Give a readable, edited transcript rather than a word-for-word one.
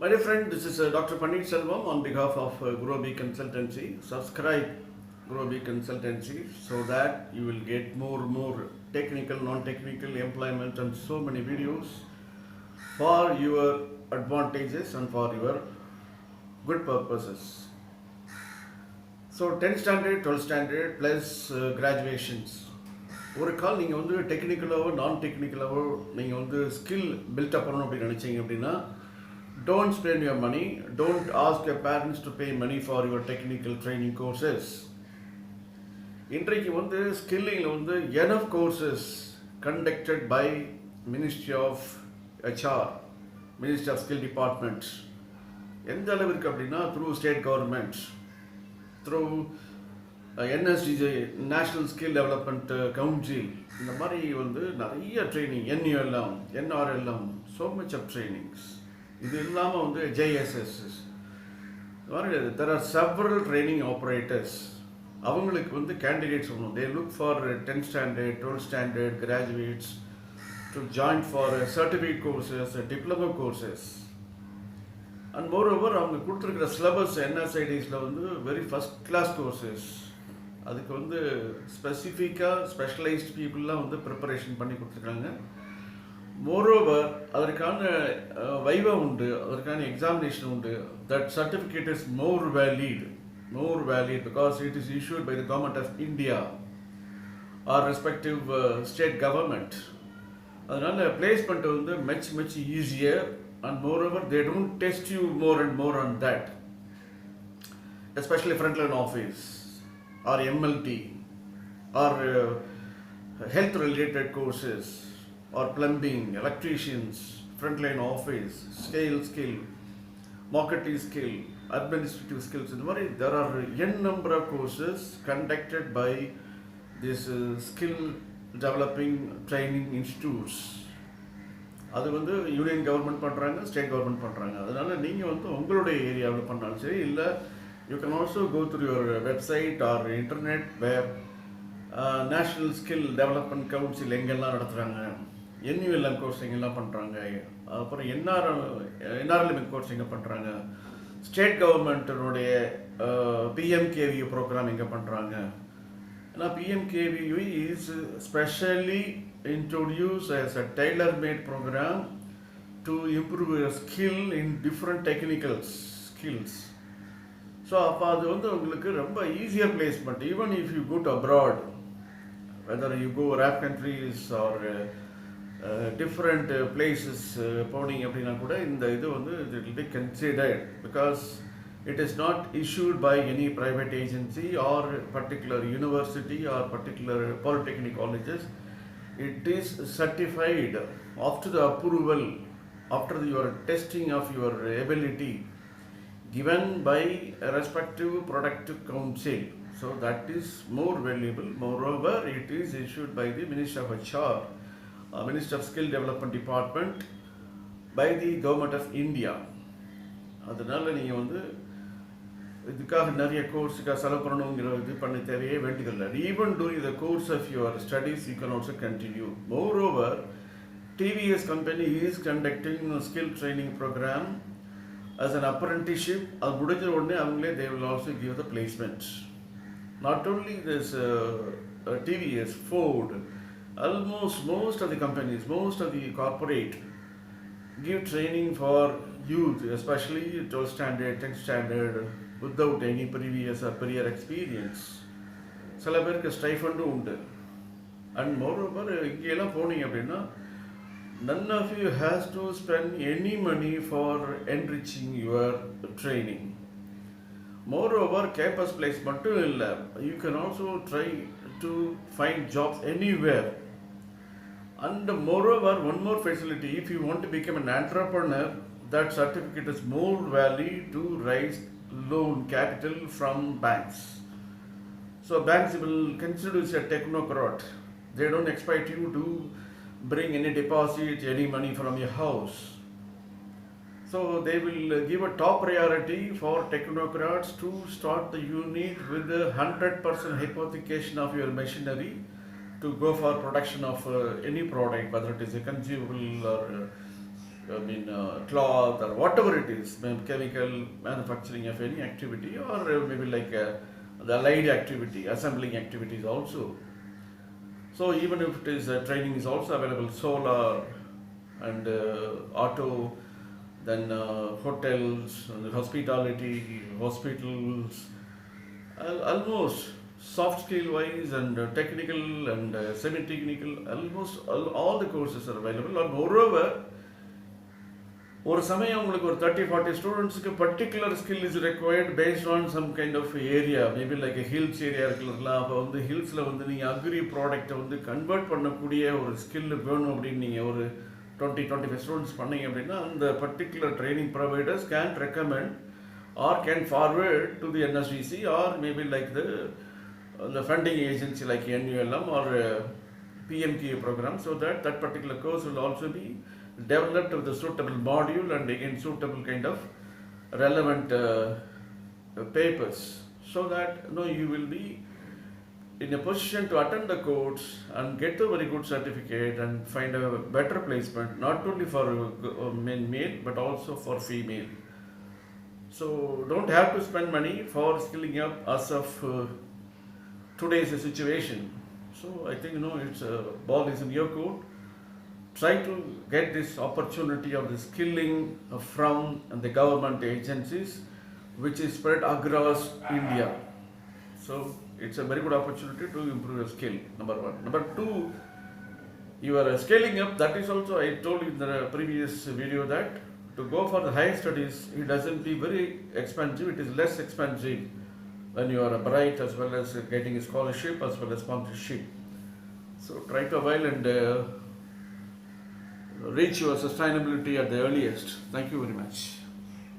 My dear friend, this is Dr. Pandit Selvam on behalf of Groby Consultancy. Subscribe Groby Consultancy so that you will get more technical, non-technical employment and so many videos for your advantages and for your good purposes. So 10th standard, 12th standard plus graduations. ஒரு கால் நீங்கள் வந்து டெக்னிக்கலாவோ நான் டெக்னிக்கலாவோ நீங்கள் வந்து skill build up பண்ணணும் அப்படின்னு நினச்சிங்க அப்படின்னா don't spend your money, don't ask your parents to pay money for your technical training courses. இன்றைக்கு வந்து ஸ்கில்லிங்கில் வந்து enough courses conducted by Ministry of HR, Ministry of Skill Department. எந்த அளவிற்கு அப்படின்னா through state government, through NSDJ, National Skill Development Council, இந்த மாதிரி வந்து நிறைய training, NULM, NRLM, so much of trainings. இது இல்லாமல் வந்து JSS, there are several training operators. அவங்களுக்கு வந்து கேண்டிடேட்ஸ் ஒன்று, they look for 10th standard, 12th standard graduates to join for certificate courses, diploma courses. And moreover அவங்க கொடுத்துருக்கிற syllabus NSIDஸில் வந்து very first class courses. அதுக்கு வந்து ஸ்பெசிஃபிக்காக ஸ்பெஷலைஸ்ட் பீப்புளெலாம் வந்து ப்ரிப்பரேஷன் பண்ணி கொடுத்துருக்காங்க. மோரோவர் அதற்கான வைவா உண்டு, அதற்கான எக்ஸாமினேஷன் உண்டு. That certificate is more valid because it is issued by the government of India or respective state government. அதனால் பிளேஸ்மெண்ட் வந்து much easier and moreover they don't test you more and more on that, especially frontline office or MLT or health related courses or plumbing, electricians, frontline office, sales skill, marketing skill, administrative skills. In the way, there are n number of courses conducted by this skill developing training institutes. அது வந்து union government பண்ணுறாங்க, state government பண்ணுறாங்க. அதனால் நீங்கள் வந்து உங்களுடைய ஏரியாவில் பண்ணாலும் சரி, இல்லை you can also go through your website or internet where national skill development council எங்கெல்லாம் நடத்துகிறாங்க, NULM கோர்ஸ் எங்கெல்லாம் பண்ணுறாங்க, அப்புறம் NRLM கோர்ஸ் எங்கே பண்ணுறாங்க, ஸ்டேட் கவர்மெண்ட்டினுடைய PMKVY ப்ரோக்ராம் எங்கே பண்ணுறாங்க. ஏன்னா PMKVY is specially introduced as a tailor-made program to improve your skill in different technical skills. So அப்போ அது வந்து உங்களுக்கு ரொம்ப easier placement. Even if you go to abroad, whether you go Arab countries or different places போனீங்க அப்படின்னா கூட இந்த இது வந்து it will be considered because it is not issued by any private agency or particular university or particular polytechnic colleges. It is certified after the approval, after your testing of your ability given by a respective productive council. So that is more valuable. Moreover, it is issued by the Ministry of HR, Ministry of Skill Development Department, by the Government of India. அதனால் நீங்கள் வந்து இதுக்காக நிறைய கோர்ஸுக்காக செலவு பண்ணணுங்கிற இது பண்ண தேவையே வேண்டியதில்லை. Even during the course of your studies you can also continue. Moreover, TVS company is conducting a skill training program as an apprenticeship. அது முடிஞ்ச உடனே அவங்களே they will also give the placement. Not only this TVS, Ford, almost most of the companies, most of the corporate give training for youth, especially 12th standard, 10th standard, without any previous or prior experience. சில பேருக்கு ஸ்டைஃபண்டும் உண்டு. And moreover இங்கெல்லாம் போனீங்க அப்படின்னா none of you has to spend any money for enriching your training. Moreover, campus place மட்டும் இல்லை, you can also try to find jobs anywhere. And moreover, one more facility, if you want to become an entrepreneur, that certificate is more valid to raise loan capital from banks. So banks will consider you as a technocrat. They don't expect you to bring any deposit, any money from your house. So they will give a top priority for technocrats to start the unit with the 100% hypothecation of your machinery to go for production of any product, whether it is a consumable or cloth or whatever it is, chemical manufacturing of any activity, or maybe like the allied activity, assembling activities also. So even if it is training is also available, solar and auto, then hotels, and hospitality, hospitals, almost soft skill wise and technical and semi-technical, almost all the courses are available. And moreover, ஒரு சமயம் உங்களுக்கு ஒரு 30-40 ஸ்டூடெண்ட்ஸுக்கு particular skill is required based on some kind of area, maybe like hills area இருக்கலாம். அப்போ வந்து ஹில்ஸில் வந்து நீங்கள் அக்ரி ப்ராடக்டை வந்து கன்வெர்ட் பண்ணக்கூடிய ஒரு ஸ்கில் வேணும் அப்படின்னு நீங்கள் ஒரு 20-25 ஸ்டூடெண்ட்ஸ் பண்ணீங்க அப்படின்னா, அந்த particular training providers can recommend or can forward to the NSVC or maybe like the funding agency like NULM or PMKA program, so that that particular course will also be developed with a suitable module and again suitable kind of relevant papers, so that you will be in a position to attend the course and get a very good certificate and find a better placement, not only for male but also for female. So don't have to spend money for skilling up as of today's situation. So I think it's ball is in your court. Try to get this opportunity of the skilling from the government agencies, which is spread across India. So it's a very good opportunity to improve your skill, number one. Number two, you are scaling up. That is also, I told you in the previous video, that to go for the higher studies, it doesn't be very expensive. It is less expensive when you are bright, as well as getting a scholarship as well as sponsorship. So try to avail and reach your sustainability at the earliest. Thank you very much.